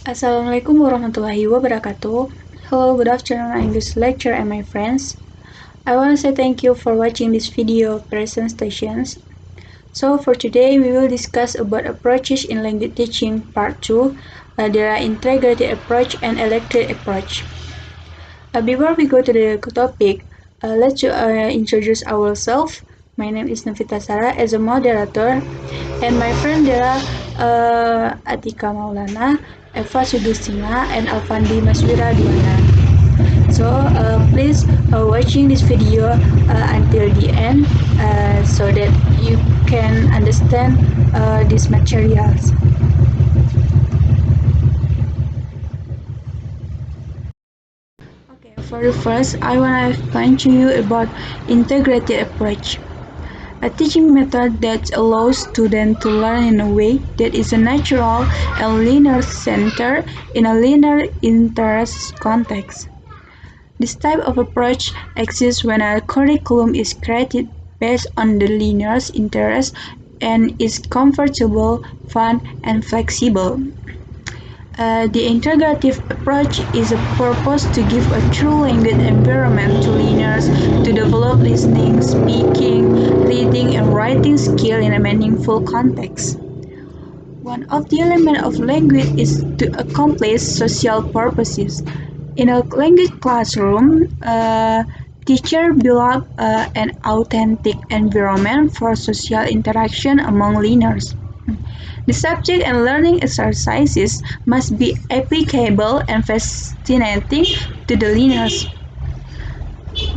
Assalamualaikum warahmatullahi wabarakatuh. Hello, good afternoon English lecture and my friends. I want to say thank you for watching this video of presentations. So for today we will discuss about approaches in language teaching part 2. There are integrated approach and elected approach. Before we go to the topic, let's introduce ourselves. My name is Novita Sarah as a moderator, and my friend there are Atika Maulana, Eva Sugestina, and Alfandi Maswiraduana. So please watching this video until the end so that you can understand these materials. Okay, for the first, I want to explain to you about integrated approach. A teaching method that allows students to learn in a way that is a natural and linear center in a linear interest context. This type of approach exists when a curriculum is created based on the learner's interest and is comfortable, fun, and flexible. The integrative approach is a purpose to give a true language environment to learners to develop listening, speaking, reading, and writing skill in a meaningful context. One of the elements of language is to accomplish social purposes. In a language classroom, teacher build an authentic environment for social interaction among learners. The subject and learning exercises must be applicable and fascinating to the learners.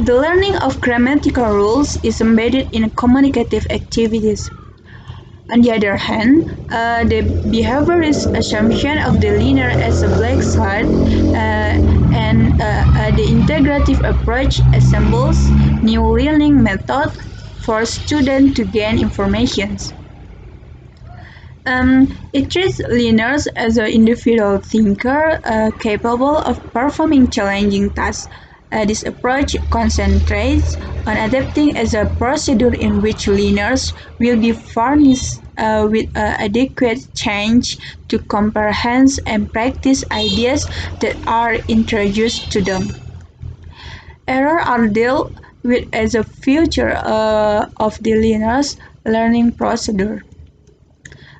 The learning of grammatical rules is embedded in communicative activities. On the other hand, the behaviorist assumption of the learner as a black slide and the integrative approach assembles new learning methods for students to gain information. It treats learners as an individual thinker capable of performing challenging tasks. This approach concentrates on adapting as a procedure in which learners will be furnished with adequate change to comprehend and practice ideas that are introduced to them. Errors are dealt with as a feature of the learner's learning procedure.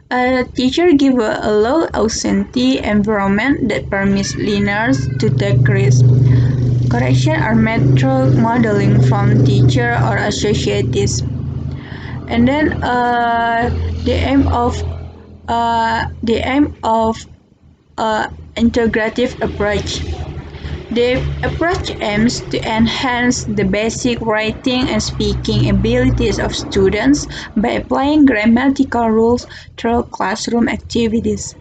A teacher gives a low anxiety environment that permits learners to take risks. Correction are made through modeling from teacher or associates. And then the aim of integrative approach. The approach aims to enhance the basic writing and speaking abilities of students by applying grammatical rules through classroom activities.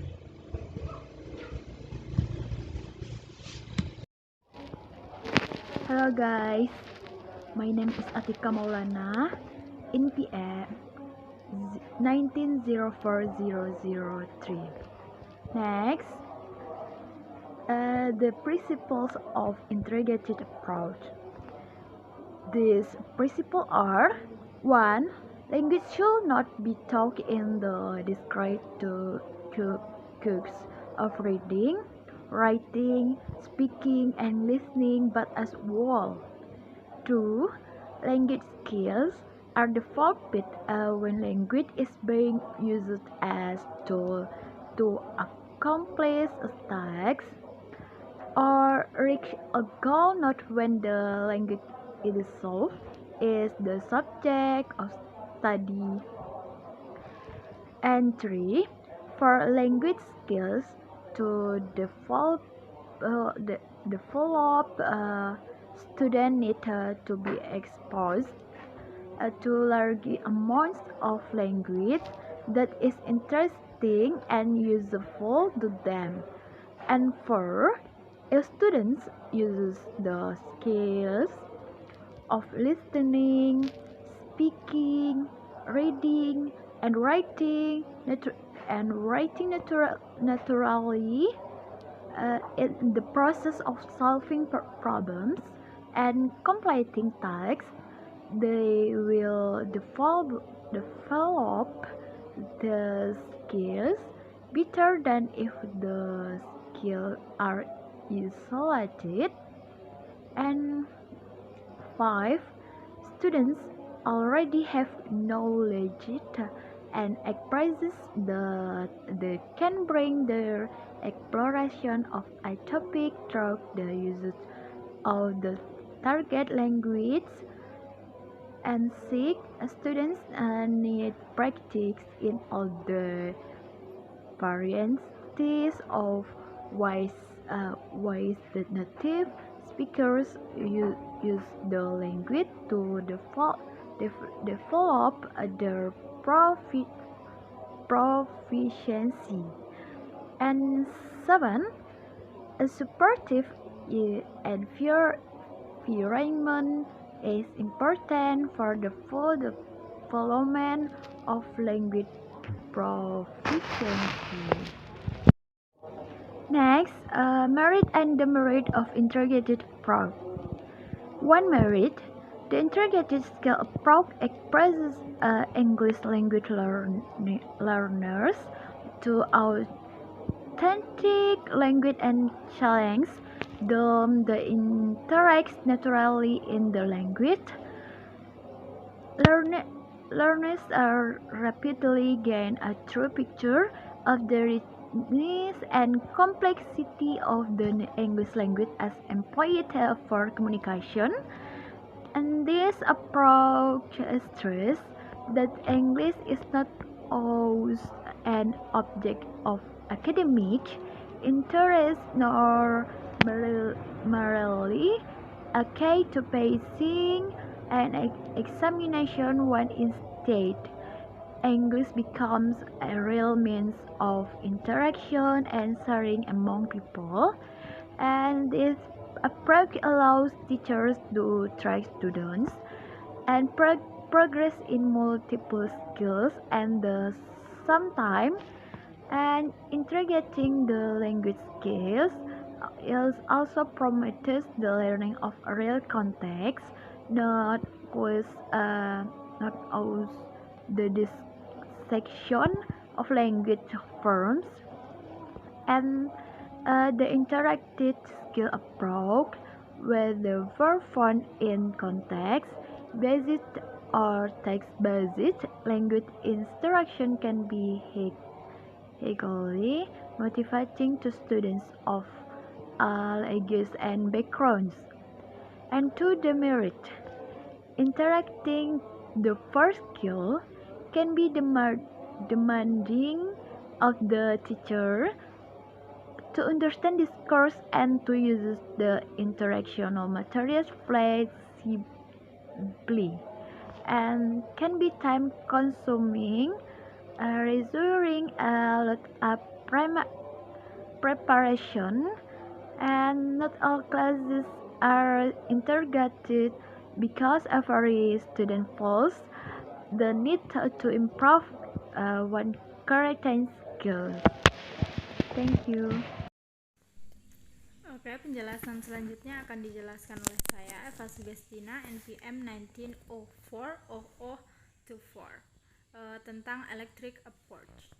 Hello guys, my name is Atika Maulana, M.Pd 1904003. Next, the principles of integrated approach. These principles are: 1. Language should not be taught in the discrete cubes of reading, writing, speaking, and listening, but as whole. 2. Language skills are developed when language is being used as tool to accomplish a task or reach a goal, not when the language itself is the subject of study. And 3. For language skills to develop, students need to be exposed to large amounts of language that is interesting and useful to them. And 4. If students use the skills of listening, speaking, reading, and writing naturally in the process of solving problems and completing tasks, they will develop the skills better than if the skills are isolated. And 5. Students already have knowledge and expresses that they can bring their exploration of a topic through the use of the target language. And 6. Students need practice in all the varieties of ways that native speakers use the language to develop their proficiency. And 7. A supportive environment is important for the full development of language proficiency. Next, merit and demerit of integrated approach. 1. Merit. The integrated skill approach expresses English language learners to authentic language and challenge them to interact naturally in the language. Learners are rapidly gain a true picture of the richness and complexity of the English language as employed for communication. And this approach stresses that English is not always an object of academic interest nor merely a key to passing an examination when instead English becomes a real means of interaction and sharing among people. And this approach allows teachers to track students and progress in multiple skills and the sometimes and integrating the language skills is also promotes the learning of a real context, not with not always the dissection of language forms. And the interactive skill approach, where the verb found in context-based or text-based language instruction can be highly motivating to students of all ages and backgrounds. And to the merit, interacting the first skill can be demanding of the teacher to understand discourse and to use the interactional materials flexibly, and can be time consuming, requiring a lot of preparation, and not all classes are integrated because every student feels the need to improve one current skill. Thank you. Oke, penjelasan selanjutnya akan dijelaskan oleh saya, Eva Sugestina, NPM 19040024, tentang electric approach.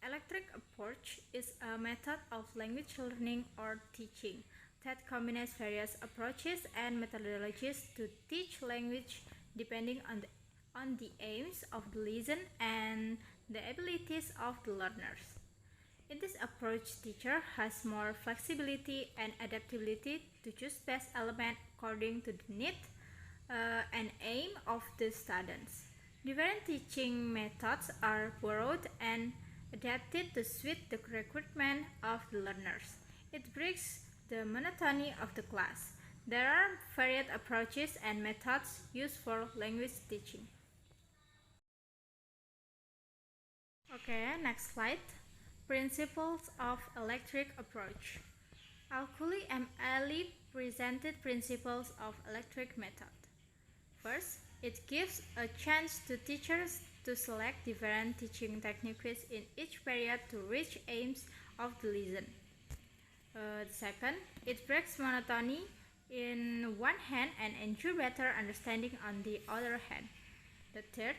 Electric approach is a method of language learning or teaching that combines various approaches and methodologies to teach language depending on the aims of the lesson and the abilities of the learners. In this approach, teacher has more flexibility and adaptability to choose best element according to the need and aim of the students. Different teaching methods are borrowed and adapted to suit the requirement of the learners. It breaks the monotony of the class. There are varied approaches and methods used for language teaching. Okay, next slide. Principles of electric approach. Alkuli and Ali presented principles of electric method. First, it gives a chance to teachers to select different teaching techniques in each period to reach aims of the lesson. Second, it breaks monotony in one hand and ensure better understanding on the other hand. The third,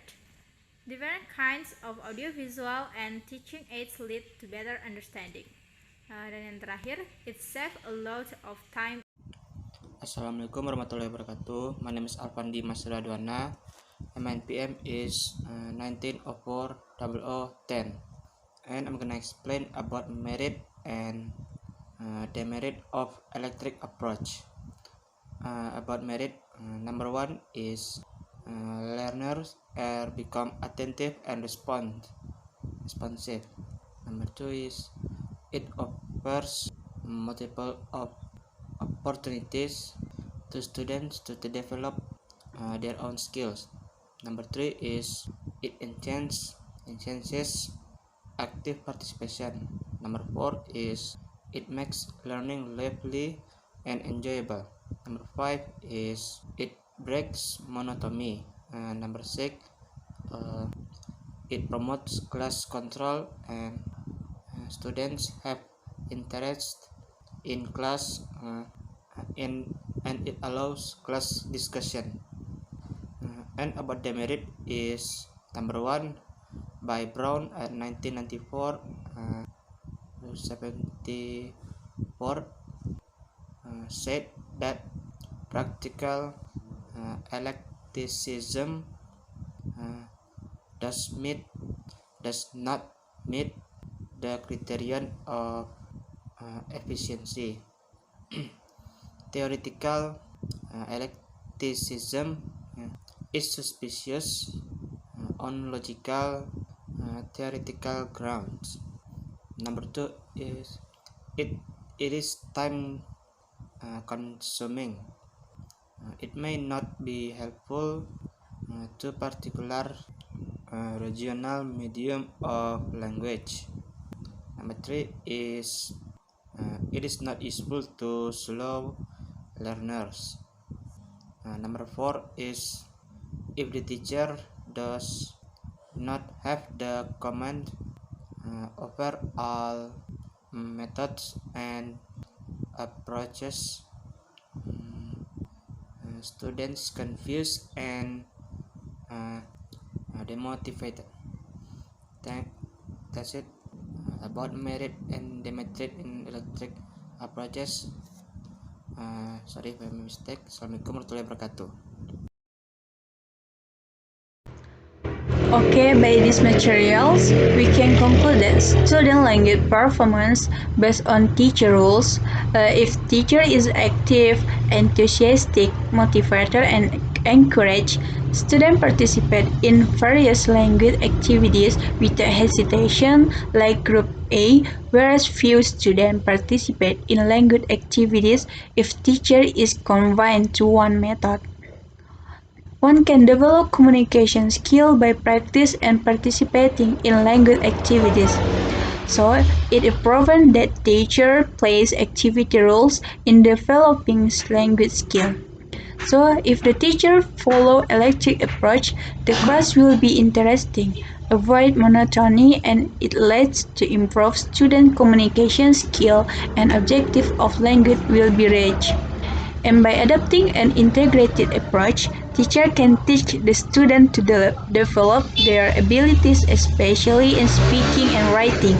Different kinds of audiovisual and teaching aids lead to better understanding. Dan yang terakhir, it saves a lot of time. Assalamualaikum warahmatullahi wabarakatuh. My name is Alfandi Maswiraduana. MNPM is 19040010, and I'm gonna explain about merit and demerit of electric approach. About merit, number one is learners become attentive and responsive. Number two is it offers multiple opportunities to students to develop their own skills. Number three is it enhances active participation. Number four is it makes learning lively and enjoyable. Number five is it breaks monotony. Number six, it promotes class control and students have interest in class and it allows class discussion. And about demerit is number one by Brown at 1994 74 said that practical eclecticism does not meet the criterion of efficiency. Theoretical eclecticism is suspicious on logical theoretical grounds. Number two is it is time consuming. It may not be helpful to particular regional medium of language. Number three is it is not useful to slow learners. Number four is if the teacher does not have the command over all methods and approaches, students confused and demotivated. That's it about merit and demerit in electric approaches. Sorry if I made a mistake. Assalamualaikum warahmatullahi wabarakatuh. Okay, by these materials, we can conclude that student language performance based on teacher rules. If teacher is active, enthusiastic, motivated, and encourage, students participate in various language activities without hesitation, like Group A, whereas few students participate in language activities if teacher is confined to one method. One can develop communication skill by practice and participating in language activities. So, it is proven that teacher plays activity roles in developing language skill. So, if the teacher follow electric approach, the class will be interesting, avoid monotony, and it leads to improve student communication skill and objective of language will be reached. And by adopting an integrated approach, teacher can teach the student to develop their abilities, especially in speaking and writing.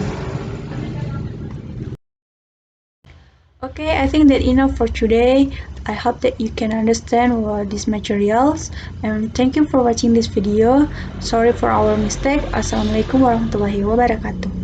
Okay, I think that enough for today. I hope that you can understand what these materials, and thank you for watching this video. Sorry for our mistake. Assalamualaikum warahmatullahi wabarakatuh.